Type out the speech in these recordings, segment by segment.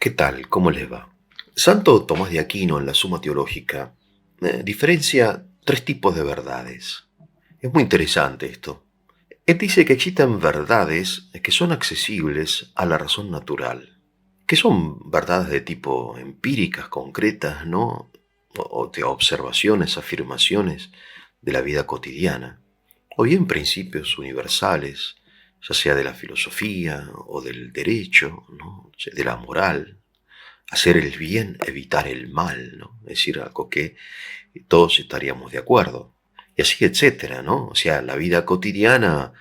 ¿Qué tal? ¿Cómo les va? Santo Tomás de Aquino en la Suma Teológica diferencia tres tipos de verdades. Es muy interesante esto. Él dice que existen verdades que son accesibles a la razón natural, que son verdades de tipo empíricas, concretas, ¿no? O de observaciones, afirmaciones de la vida cotidiana, o bien principios universales, ya sea de la filosofía o del derecho, ¿no? O sea, de la moral. Hacer el bien, evitar el mal, ¿no? Es decir, algo que todos estaríamos de acuerdo. Y así, etcétera, ¿no? O sea, la vida cotidiana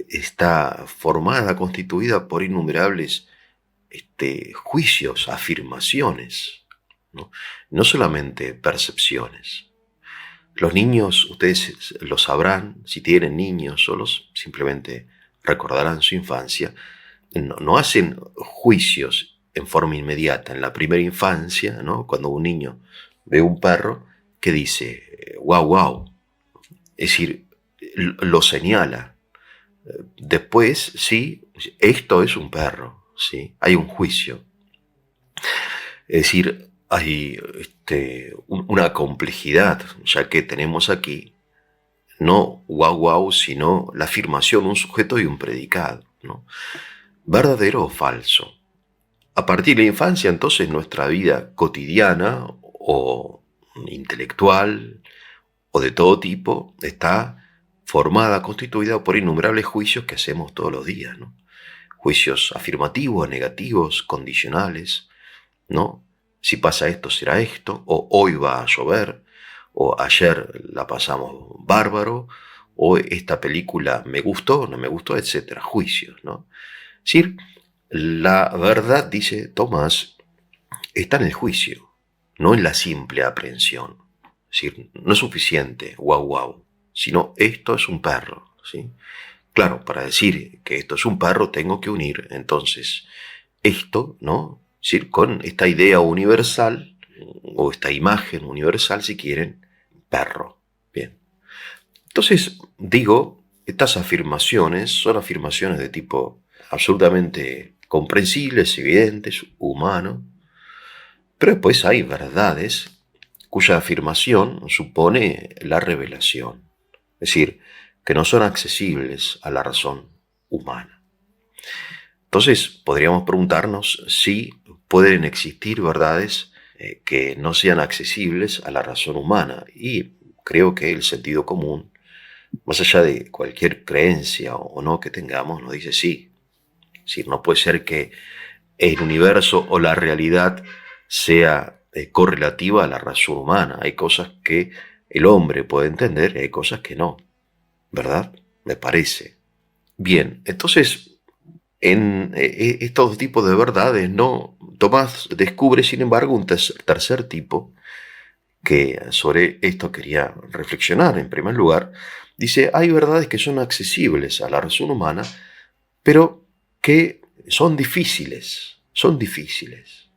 está formada, constituida por innumerables juicios, afirmaciones, ¿no? No solamente percepciones. Los niños, ustedes lo sabrán, si tienen niños solos, simplemente recordarán su infancia, no hacen juicios en forma inmediata. En la primera infancia, ¿no? Cuando un niño ve un perro que dice, wow, wow, es decir, lo señala. Después, sí, esto es un perro, ¿sí? Hay un juicio. Es decir, hay una complejidad, ya que tenemos aquí no wow, wow, sino la afirmación, un sujeto y un predicado, ¿no? ¿Verdadero o falso? A partir de la infancia, entonces, nuestra vida cotidiana o intelectual o de todo tipo está formada, constituida por innumerables juicios que hacemos todos los días, ¿no? Juicios afirmativos, negativos, condicionales, ¿no? Si pasa esto, será esto, o hoy va a llover, o ayer la pasamos bárbaro, o esta película me gustó, no me gustó, etcétera. Juicios, ¿no? Es decir, la verdad, dice Tomás, está en el juicio, no en la simple aprehensión. Es decir, no es suficiente, wow, wow, sino esto es un perro, ¿sí? Claro, para decir que esto es un perro tengo que unir entonces esto, ¿no? Es decir, con esta idea universal, o esta imagen universal, si quieren, perro. Bien. Entonces, digo, estas afirmaciones son afirmaciones de tipo absolutamente comprensibles, evidentes, humanos, pero después hay verdades cuya afirmación supone la revelación, es decir, que no son accesibles a la razón humana. Entonces, podríamos preguntarnos si pueden existir verdades que no sean accesibles a la razón humana, y creo que el sentido común, más allá de cualquier creencia o no que tengamos, nos dice sí. Es decir, no puede ser que el universo o la realidad sea correlativa a la razón humana. Hay cosas que el hombre puede entender y hay cosas que no, ¿verdad? Me parece. Bien, entonces, en estos tipos de verdades, no, Tomás descubre, sin embargo, un tercer tipo que sobre esto quería reflexionar. En primer lugar, dice, hay verdades que son accesibles a la razón humana, pero que son difíciles, son difíciles.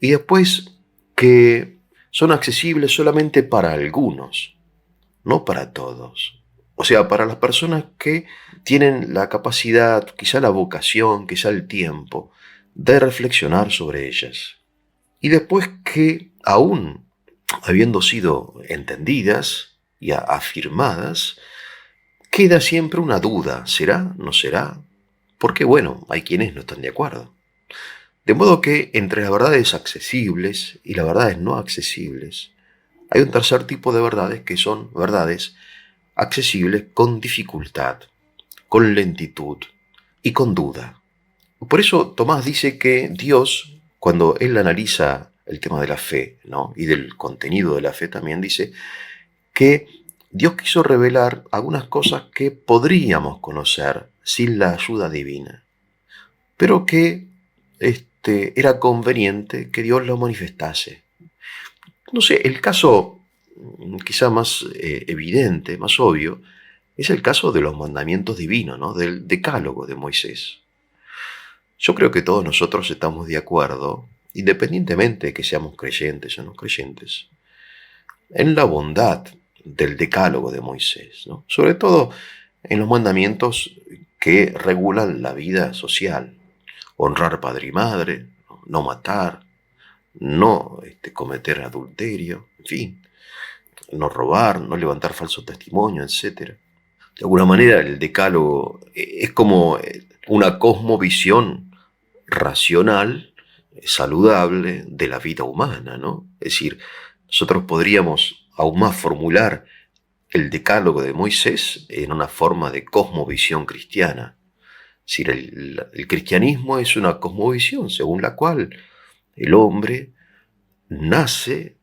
Y después que son accesibles solamente para algunos, no para todos. O sea, para las personas que tienen la capacidad, quizá la vocación, quizá el tiempo, de reflexionar sobre ellas. Y después que aún habiendo sido entendidas y afirmadas, queda siempre una duda, ¿será? ¿No será? Porque bueno, hay quienes no están de acuerdo. De modo que entre las verdades accesibles y las verdades no accesibles, hay un tercer tipo de verdades que son verdades accesibles con dificultad, con lentitud y con duda. Por eso Tomás dice que Dios, cuando él analiza el tema de la fe, ¿no? Y del contenido de la fe también, dice que Dios quiso revelar algunas cosas que podríamos conocer sin la ayuda divina, pero que era conveniente que Dios lo manifestase. No sé, el caso quizá más evidente, más obvio, es el caso de los mandamientos divinos, ¿no? Del decálogo de Moisés. Yo creo que todos nosotros estamos de acuerdo, independientemente de que seamos creyentes o no creyentes, en la bondad del decálogo de Moisés, ¿no? Sobre todo en los mandamientos que regulan la vida social. Honrar padre y madre, ¿no? no matar, no cometer adulterio, en fin, no robar, no levantar falso testimonio, etc. De alguna manera el decálogo es como una cosmovisión racional, saludable de la vida humana, ¿no? Es decir, nosotros podríamos aún más formular el decálogo de Moisés en una forma de cosmovisión cristiana. Es decir, el cristianismo es una cosmovisión según la cual el hombre nace,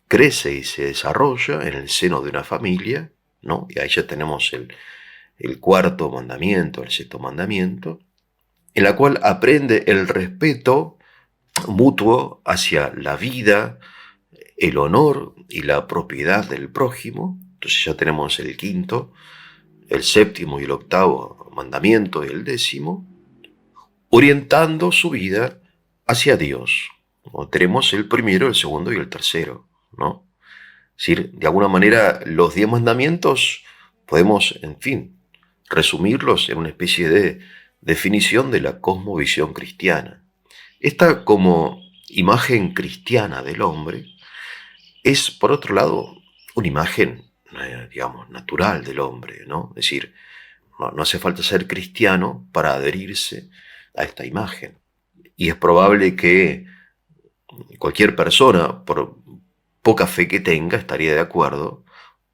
crece y se desarrolla en el seno de una familia, ¿no? Y ahí ya tenemos el cuarto mandamiento, el sexto mandamiento, en la cual aprende el respeto mutuo hacia la vida, el honor y la propiedad del prójimo. Entonces ya tenemos el quinto, el séptimo y el octavo mandamiento y el décimo, orientando su vida hacia Dios. Tenemos el primero, el segundo y el tercero, ¿no? Es decir, de alguna manera los 10 mandamientos podemos, en fin, resumirlos en una especie de definición de la cosmovisión cristiana. Esta como imagen cristiana del hombre es, por otro lado, una imagen, digamos, natural del hombre, ¿no? Es decir, no hace falta ser cristiano para adherirse a esta imagen. Y es probable que cualquier persona, por poca fe que tenga, estaría de acuerdo,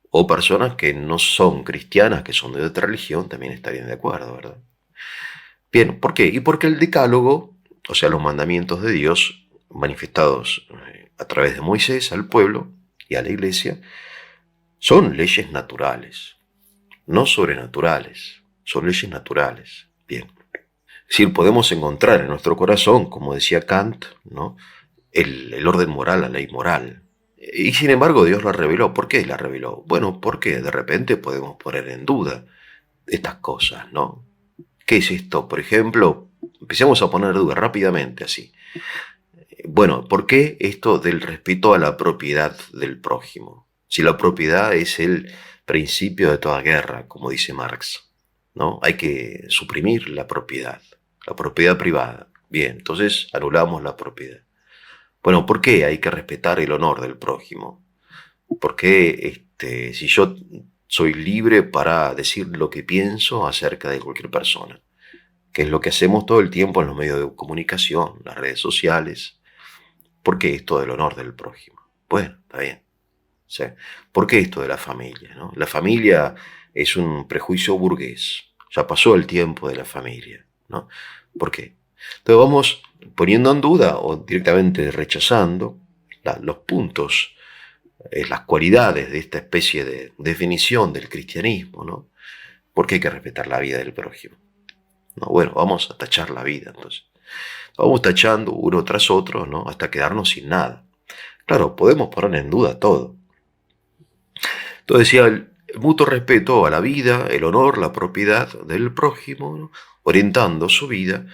o personas que no son cristianas, que son de otra religión, también estarían de acuerdo, ¿verdad? Bien, ¿por qué? Y porque el decálogo, o sea, los mandamientos de Dios manifestados a través de Moisés al pueblo y a la iglesia, son leyes naturales, no sobrenaturales, son leyes naturales. Bien. Es decir, podemos encontrar en nuestro corazón, como decía Kant, ¿no?, el orden moral, la ley moral. Y sin embargo Dios la reveló. ¿Por qué la reveló? Bueno, porque de repente podemos poner en duda estas cosas, ¿no? ¿Qué es esto? Por ejemplo, empecemos a poner dudas rápidamente así. Bueno, ¿por qué esto del respeto a la propiedad del prójimo? Si la propiedad es el principio de toda guerra, como dice Marx, ¿no? Hay que suprimir la propiedad privada. Bien, entonces anulamos la propiedad. Bueno, ¿por qué hay que respetar el honor del prójimo? Porque si yo soy libre para decir lo que pienso acerca de cualquier persona, que es lo que hacemos todo el tiempo en los medios de comunicación, las redes sociales, ¿por qué esto del honor del prójimo? Bueno, está bien. ¿Sí? ¿Por qué esto de la familia, ¿no? La familia es un prejuicio burgués. Ya pasó el tiempo de la familia, ¿no? ¿Por qué? Entonces vamos poniendo en duda o directamente rechazando los puntos, las cualidades de esta especie de definición del cristianismo, ¿no? ¿Por qué hay que respetar la vida del prójimo? ¿No? Bueno, vamos a tachar la vida, entonces. Vamos tachando uno tras otro, ¿no?, hasta quedarnos sin nada. Claro, podemos poner en duda todo. Entonces decía el mutuo respeto a la vida, el honor, la propiedad del prójimo, ¿no?, orientando su vida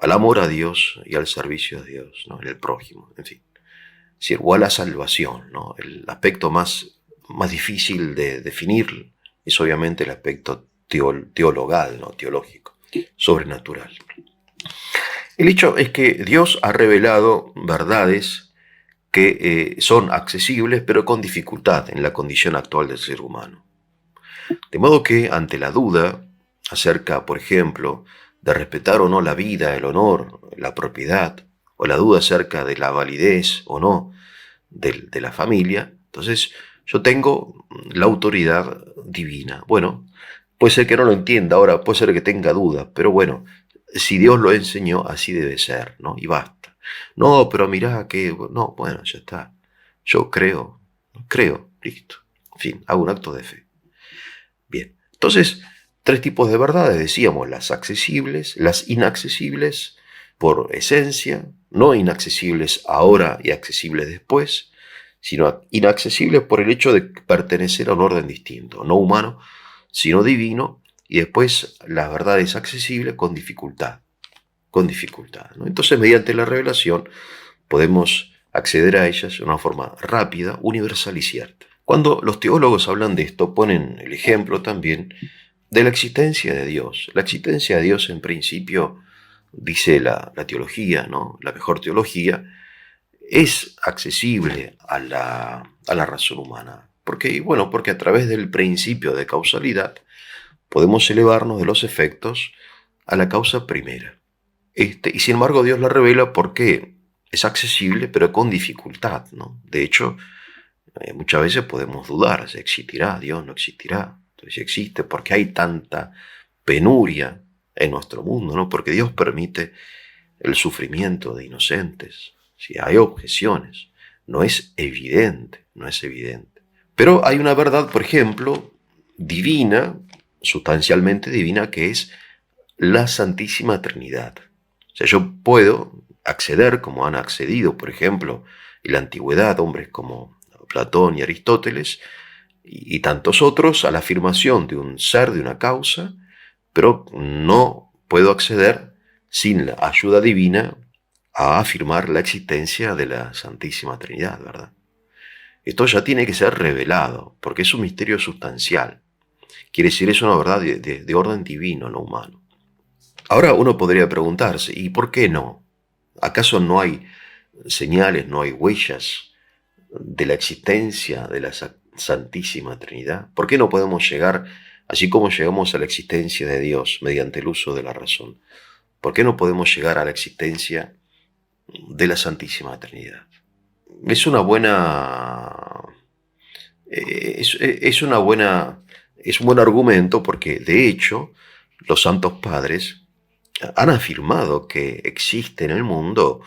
al amor a Dios y al servicio a Dios, ¿no?, en el prójimo, en fin. Es decir, igual a salvación, ¿no? El aspecto más difícil de definir es obviamente el aspecto teologal, ¿no?, teológico, sobrenatural. El hecho es que Dios ha revelado verdades que son accesibles pero con dificultad en la condición actual del ser humano. De modo que ante la duda acerca, por ejemplo, de respetar o no la vida, el honor, la propiedad, o la duda acerca de la validez o no de la familia, entonces yo tengo la autoridad divina. Bueno, puede ser que no lo entienda ahora, puede ser que tenga dudas, pero bueno, si Dios lo enseñó, así debe ser, ¿no? Y basta. No, pero mirá que... No, bueno, ya está. Yo creo, listo. En fin, hago un acto de fe. Bien, entonces, 3 tipos de verdades, decíamos, las accesibles, las inaccesibles por esencia, no inaccesibles ahora y accesibles después, sino inaccesibles por el hecho de pertenecer a un orden distinto, no humano, sino divino, y después las verdades accesibles con dificultad, ¿no? Entonces, mediante la revelación, podemos acceder a ellas de una forma rápida, universal y cierta. Cuando los teólogos hablan de esto, ponen el ejemplo también de la existencia de Dios. La existencia de Dios, en principio, dice la teología, ¿no? La mejor teología, es accesible a la razón humana. Porque, bueno, porque a través del principio de causalidad podemos elevarnos de los efectos a la causa primera. Y sin embargo Dios la revela porque es accesible, pero con dificultad, ¿no? De hecho, muchas veces podemos dudar, si existirá Dios, no existirá. Entonces, si existe, porque hay tanta penuria en nuestro mundo, ¿no? Porque Dios permite el sufrimiento de inocentes. Si hay objeciones, no es evidente, no es evidente. Pero hay una verdad, por ejemplo, divina, sustancialmente divina, que es la Santísima Trinidad. O sea, yo puedo acceder, como han accedido, por ejemplo, en la antigüedad, hombres como Platón y Aristóteles, y tantos otros, a la afirmación de un ser, de una causa, pero no puedo acceder sin la ayuda divina a afirmar la existencia de la Santísima Trinidad, ¿verdad? Esto ya tiene que ser revelado, porque es un misterio sustancial. Quiere decir, es una verdad de orden divino, no humano. Ahora uno podría preguntarse, ¿y por qué no? ¿Acaso no hay señales, no hay huellas de la existencia de la Santísima Trinidad? ¿Por qué no podemos llegar, así como llegamos a la existencia de Dios mediante el uso de la razón? ¿Por qué no podemos llegar a la existencia de la Santísima Trinidad? Es una buena... es una buena... Es un buen argumento porque, de hecho, los santos padres han afirmado que existen en el mundo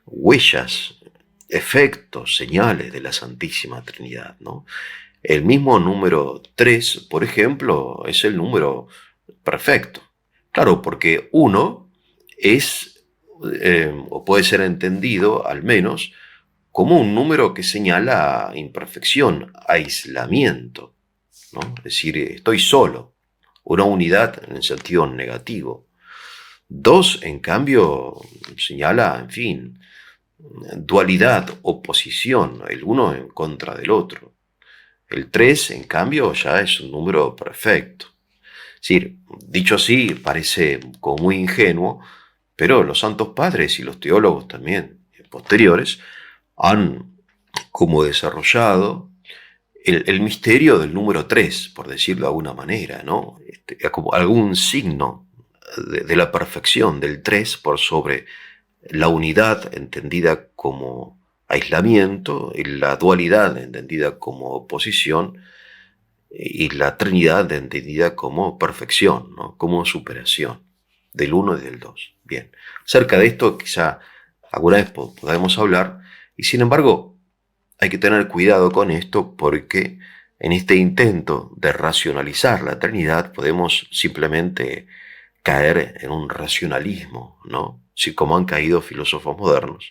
huellas, efectos, señales de la Santísima Trinidad, ¿no? El mismo número 3, por ejemplo, es el número perfecto. Claro, porque uno es, o puede ser entendido al menos, como un número que señala imperfección, aislamiento, ¿no? Es decir, estoy solo, una unidad en el sentido negativo. 2, en cambio, señala, en fin, dualidad, oposición, el uno en contra del otro. El 3, en cambio, ya es un número perfecto. Es decir, dicho así, parece como muy ingenuo, pero los santos padres y los teólogos también posteriores han como desarrollado el misterio del número 3, por decirlo de alguna manera, ¿no? Como algún signo de la perfección del 3 por sobre la unidad entendida como aislamiento, y la dualidad entendida como oposición, y la Trinidad entendida como perfección, ¿no? Como superación del uno y del dos. Bien, acerca de esto quizá alguna vez podamos hablar, y sin embargo hay que tener cuidado con esto porque en este intento de racionalizar la Trinidad podemos simplemente caer en un racionalismo, ¿no? Sí, como han caído filósofos modernos,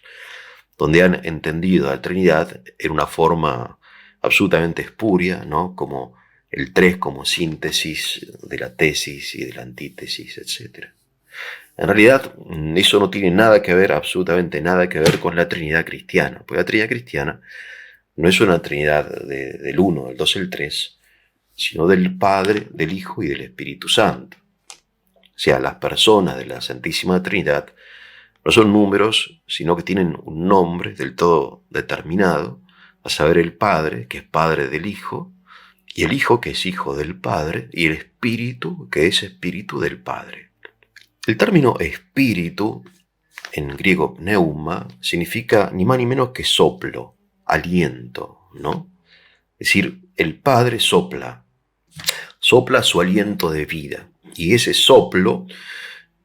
donde han entendido a la Trinidad en una forma absolutamente espuria, ¿no? Como el 3 como síntesis de la tesis y de la antítesis, etc. En realidad, eso no tiene nada que ver, absolutamente nada que ver con la Trinidad cristiana, porque la Trinidad cristiana no es una Trinidad del 1, del 2, el 3, sino del Padre, del Hijo y del Espíritu Santo. O sea, las personas de la Santísima Trinidad no son números, sino que tienen un nombre del todo determinado, a saber el Padre, que es Padre del Hijo, y el Hijo, que es Hijo del Padre, y el Espíritu, que es Espíritu del Padre. El término espíritu, en griego pneuma, significa ni más ni menos que soplo, aliento, ¿no? Es decir, el Padre sopla su aliento de vida, y ese soplo,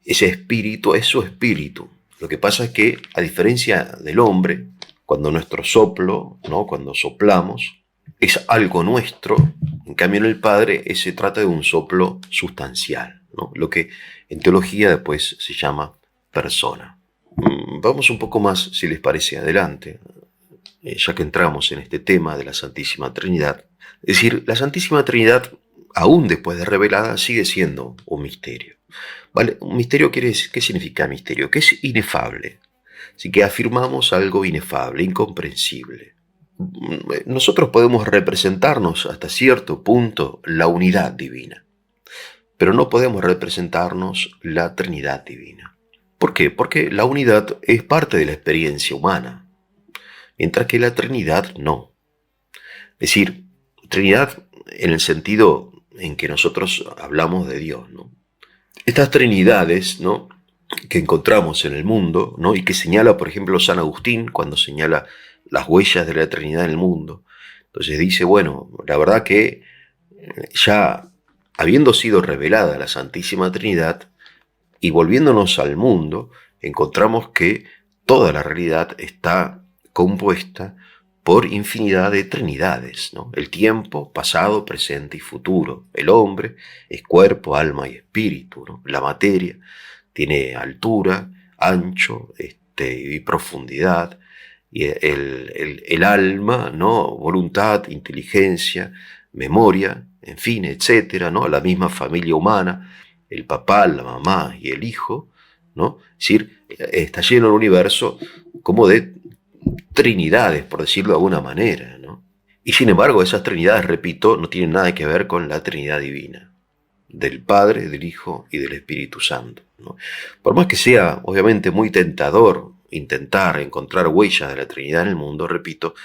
ese espíritu, es su espíritu. Lo que pasa es que, a diferencia del hombre, cuando nuestro soplo, ¿no? Cuando soplamos, es algo nuestro, en cambio en el Padre se trata de un soplo sustancial, ¿no? Lo que en teología después se llama persona. Vamos un poco más, si les parece, adelante, ya que entramos en este tema de la Santísima Trinidad. Es decir, la Santísima Trinidad, aún después de revelada, sigue siendo un misterio. ¿Vale? Un misterio quiere decir, ¿qué significa misterio? Que es inefable. Así que afirmamos algo inefable, incomprensible. Nosotros podemos representarnos hasta cierto punto la unidad divina, pero no podemos representarnos la Trinidad divina. ¿Por qué? Porque la unidad es parte de la experiencia humana, mientras que la Trinidad no. Es decir, Trinidad en el sentido en que nosotros hablamos de Dios, ¿no? Estas trinidades, ¿no?, que encontramos en el mundo, ¿no?, y que señala, por ejemplo, San Agustín cuando señala las huellas de la Trinidad en el mundo. Entonces dice, bueno, la verdad que ya habiendo sido revelada la Santísima Trinidad y volviéndonos al mundo, encontramos que toda la realidad está compuesta por infinidad de trinidades, ¿no? El tiempo, pasado, presente y futuro. El hombre es cuerpo, alma y espíritu, ¿no? La materia tiene altura, ancho, y profundidad. Y el alma, ¿no?, voluntad, inteligencia, memoria, en fin, etcétera, ¿no? La misma familia humana, el papá, la mamá y el hijo, ¿no? Es decir, está lleno el universo como de trinidades, por decirlo de alguna manera, ¿no? Y sin embargo, esas trinidades, repito, no tienen nada que ver con la Trinidad divina, del Padre, del Hijo y del Espíritu Santo, ¿no? Por más que sea, obviamente, muy tentador intentar encontrar huellas de la Trinidad en el mundo, repito,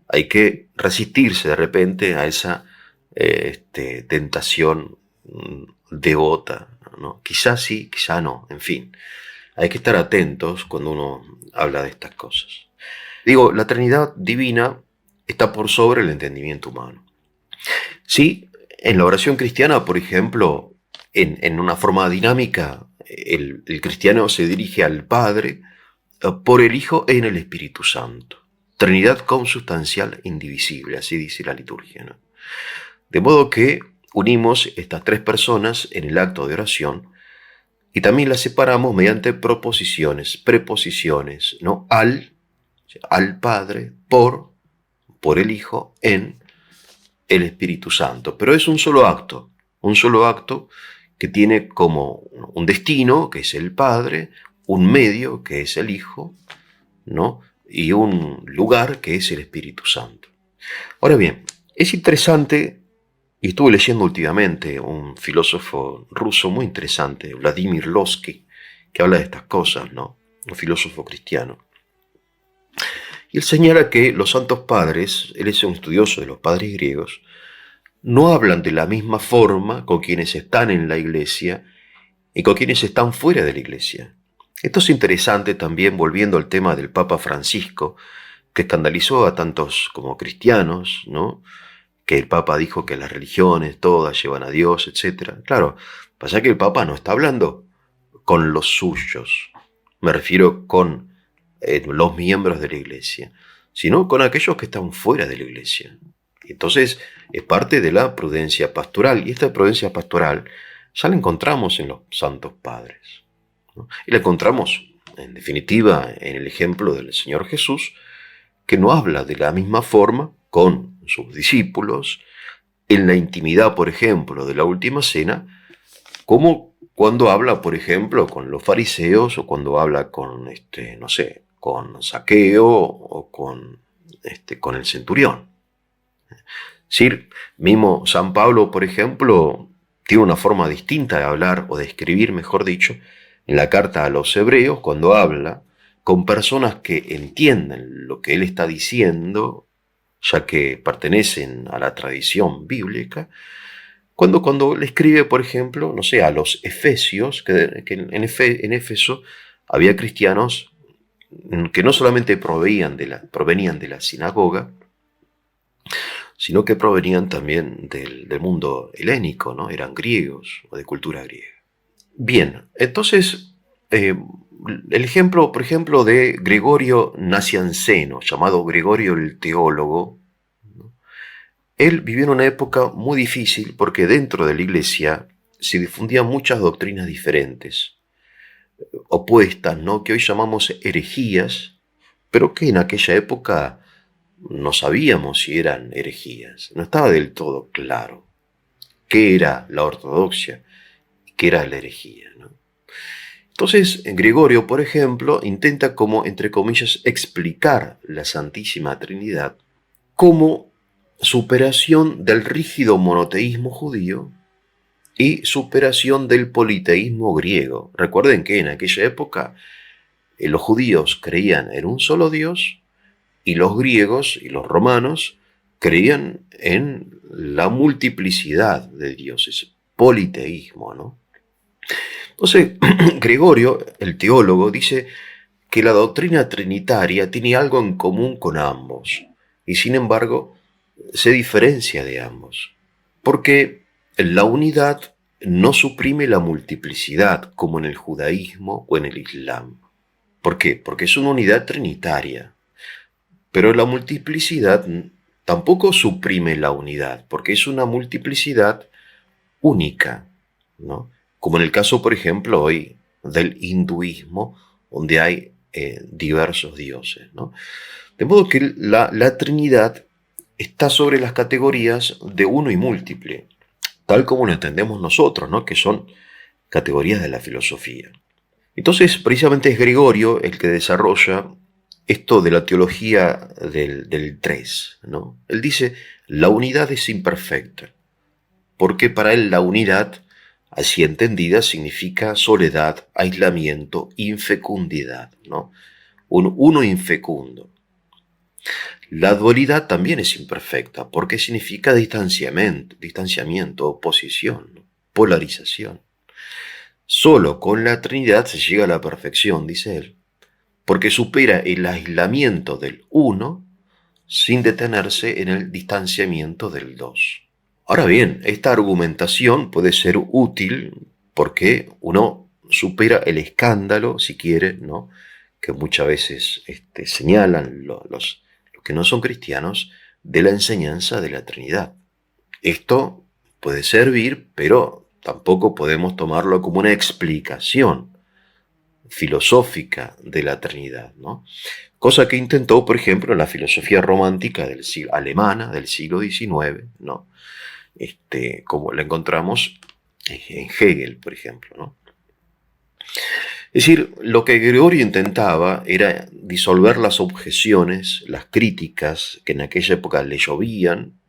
hay que resistirse de repente a esa tentación devota, ¿no? Quizás sí, quizá no, en fin. Hay que estar atentos cuando uno habla de estas cosas. Digo, la Trinidad divina está por sobre el entendimiento humano. Sí, en la oración cristiana, por ejemplo, en una forma dinámica, el cristiano se dirige al Padre por el Hijo en el Espíritu Santo. Trinidad consubstancial indivisible, así dice la liturgia, ¿no? De modo que unimos estas tres personas en el acto de oración y también las separamos mediante proposiciones, preposiciones, ¿no? Al Padre, por el Hijo, en el Espíritu Santo. Pero es un solo acto que tiene como un destino, que es el Padre, un medio, que es el Hijo, ¿no?, y un lugar, que es el Espíritu Santo. Ahora bien, es interesante, y estuve leyendo últimamente un filósofo ruso muy interesante, Vladimir Lossky, que habla de estas cosas, ¿no?, un filósofo cristiano. Y él señala que los santos padres, él es un estudioso de los padres griegos, no hablan de la misma forma con quienes están en la iglesia y con quienes están fuera de la iglesia. Esto es interesante también volviendo al tema del Papa Francisco, que escandalizó a tantos como cristianos, ¿no?, que el Papa dijo que las religiones todas llevan a Dios, etc. Claro, pasa que el Papa no está hablando con los suyos, me refiero con los miembros de la iglesia, sino con aquellos que están fuera de la iglesia. Entonces es parte de la prudencia pastoral, y esta prudencia pastoral ya la encontramos en los santos padres, ¿no? Y la encontramos, en definitiva, en el ejemplo del Señor Jesús, que no habla de la misma forma con sus discípulos, en la intimidad, por ejemplo, de la última cena, como cuando habla, por ejemplo, con los fariseos, o cuando habla con, no sé, con Zaqueo, o con el centurión. Sí, mismo San Pablo, por ejemplo, tiene una forma distinta de hablar, o de escribir, mejor dicho, en la carta a los hebreos, cuando habla con personas que entienden lo que él está diciendo, ya que pertenecen a la tradición bíblica, cuando le escribe, por ejemplo, no sé, a los efesios, que en Éfeso había cristianos que no solamente provenían de la sinagoga, sino que provenían también del mundo helénico, ¿no? Eran griegos o de cultura griega. Bien, entonces, el ejemplo, por ejemplo, de Gregorio Nacianceno, llamado Gregorio el Teólogo, ¿no? Él vivió en una época muy difícil porque dentro de la iglesia se difundían muchas doctrinas diferentes, opuestas, ¿no?, que hoy llamamos herejías, pero que en aquella época no sabíamos si eran herejías. No estaba del todo claro qué era la ortodoxia y qué era la herejía, ¿no? Entonces, Gregorio, por ejemplo, intenta como, entre comillas, explicar la Santísima Trinidad como superación del rígido monoteísmo judío y superación del politeísmo griego. Recuerden que en aquella época los judíos creían en un solo Dios y los griegos y los romanos creían en la multiplicidad de dioses, politeísmo, ¿no? Entonces, Gregorio, el teólogo, dice que la doctrina trinitaria tiene algo en común con ambos y sin embargo se diferencia de ambos, porque la unidad no suprime la multiplicidad como en el judaísmo o en el islam. ¿Por qué? Porque es una unidad trinitaria, pero la multiplicidad tampoco suprime la unidad, porque es una multiplicidad única, ¿no? Como en el caso, por ejemplo, hoy del hinduismo, donde hay diversos dioses, ¿no? De modo que la Trinidad está sobre las categorías de uno y múltiple, tal como lo entendemos nosotros, ¿no? Que son categorías de la filosofía. Entonces, precisamente es Gregorio el que desarrolla esto de la teología del tres, ¿no? Él dice, la unidad es imperfecta, porque para él la unidad, así entendida, significa soledad, aislamiento, infecundidad, ¿no? Un uno infecundo. La dualidad también es imperfecta, porque significa distanciamiento, oposición, ¿no? Polarización. Solo con la Trinidad se llega a la perfección, dice él, porque supera el aislamiento del uno sin detenerse en el distanciamiento del dos. Ahora bien, esta argumentación puede ser útil porque uno supera el escándalo, si quiere, ¿no? Que muchas veces señalan los que no son cristianos de la enseñanza de la Trinidad. Esto puede servir, pero tampoco podemos tomarlo como una explicación filosófica de la Trinidad, ¿no? Cosa que intentó, por ejemplo, la filosofía romántica alemana del siglo XIX, ¿no? Como la encontramos en Hegel, por ejemplo, ¿no? Es decir, lo que Gregorio intentaba era disolver las objeciones, las críticas que en aquella época le llovían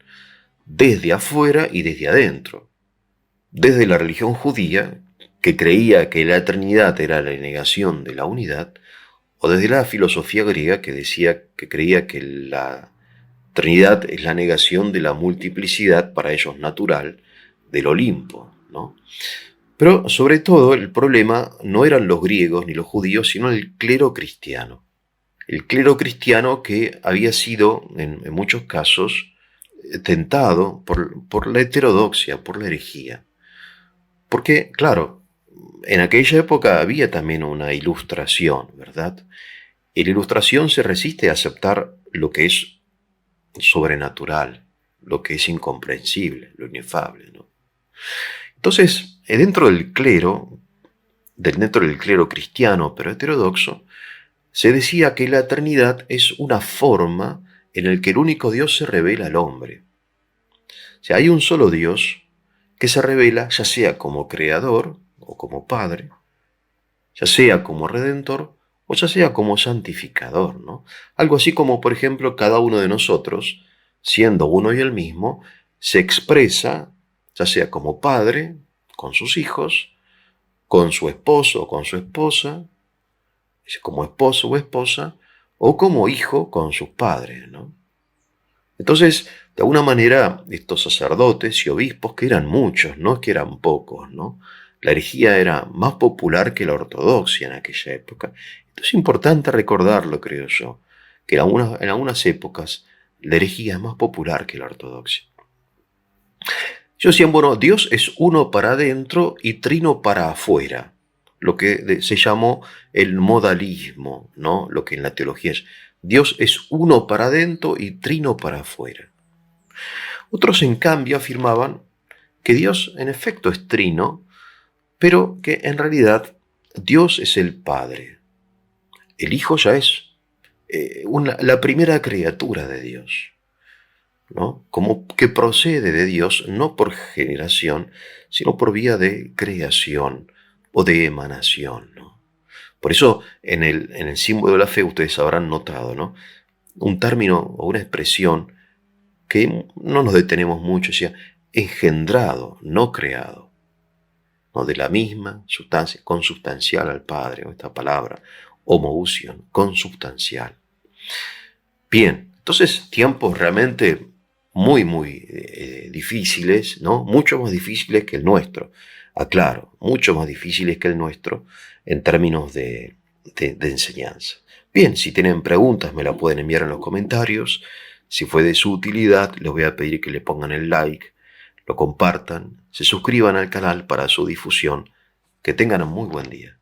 desde afuera y desde adentro. Desde la religión judía, que creía que la Trinidad era la negación de la unidad, o desde la filosofía griega que decía que creía que la Trinidad es la negación de la multiplicidad, para ellos natural, del Olimpo, ¿no? Pero sobre todo el problema no eran los griegos ni los judíos, sino el clero cristiano. El clero cristiano que había sido, en muchos casos, tentado por la heterodoxia, por la herejía. Porque, claro, en aquella época había también una ilustración, ¿verdad? Y la ilustración se resiste a aceptar lo que es sobrenatural, lo que es incomprensible, lo inefable, ¿no? Entonces, dentro del clero cristiano pero heterodoxo, se decía que la eternidad es una forma en la que el único Dios se revela al hombre. O sea, hay un solo Dios que se revela ya sea como creador o como padre, ya sea como redentor o ya sea como santificador, ¿no? Algo así como, por ejemplo, cada uno de nosotros, siendo uno y el mismo, se expresa ya sea como padre, con sus hijos, con su esposo o con su esposa, como esposo o esposa, o como hijo con sus padres, ¿no? Entonces, de alguna manera, estos sacerdotes y obispos, que eran muchos, no es que eran pocos, ¿no? La herejía era más popular que la ortodoxia en aquella época. Esto es importante recordarlo, creo yo, que en algunas épocas la herejía es más popular que la ortodoxia. Yo decía, bueno, Dios es uno para adentro y trino para afuera, lo que se llamó el modalismo, ¿no? Lo que en la teología es Dios es uno para adentro y trino para afuera. Otros, en cambio, afirmaban que Dios en efecto es trino, pero que en realidad Dios es el Padre. El Hijo ya es la primera criatura de Dios, ¿no? Como que procede de Dios no por generación, sino por vía de creación o de emanación, ¿no? Por eso en el símbolo de la fe ustedes habrán notado, ¿no? Un término o una expresión que no nos detenemos mucho, decía engendrado, no creado. ¿no? De la misma sustancia, consubstancial al Padre, o esta palabra, homoousion, consubstancial. Bien, entonces tiempos realmente muy difíciles, ¿no? Mucho más difíciles que el nuestro. Aclaro, mucho más difíciles que el nuestro en términos de enseñanza. Bien, si tienen preguntas me la pueden enviar en los comentarios. Si fue de su utilidad, les voy a pedir que le pongan el like, lo compartan, se suscriban al canal para su difusión. Que tengan un muy buen día.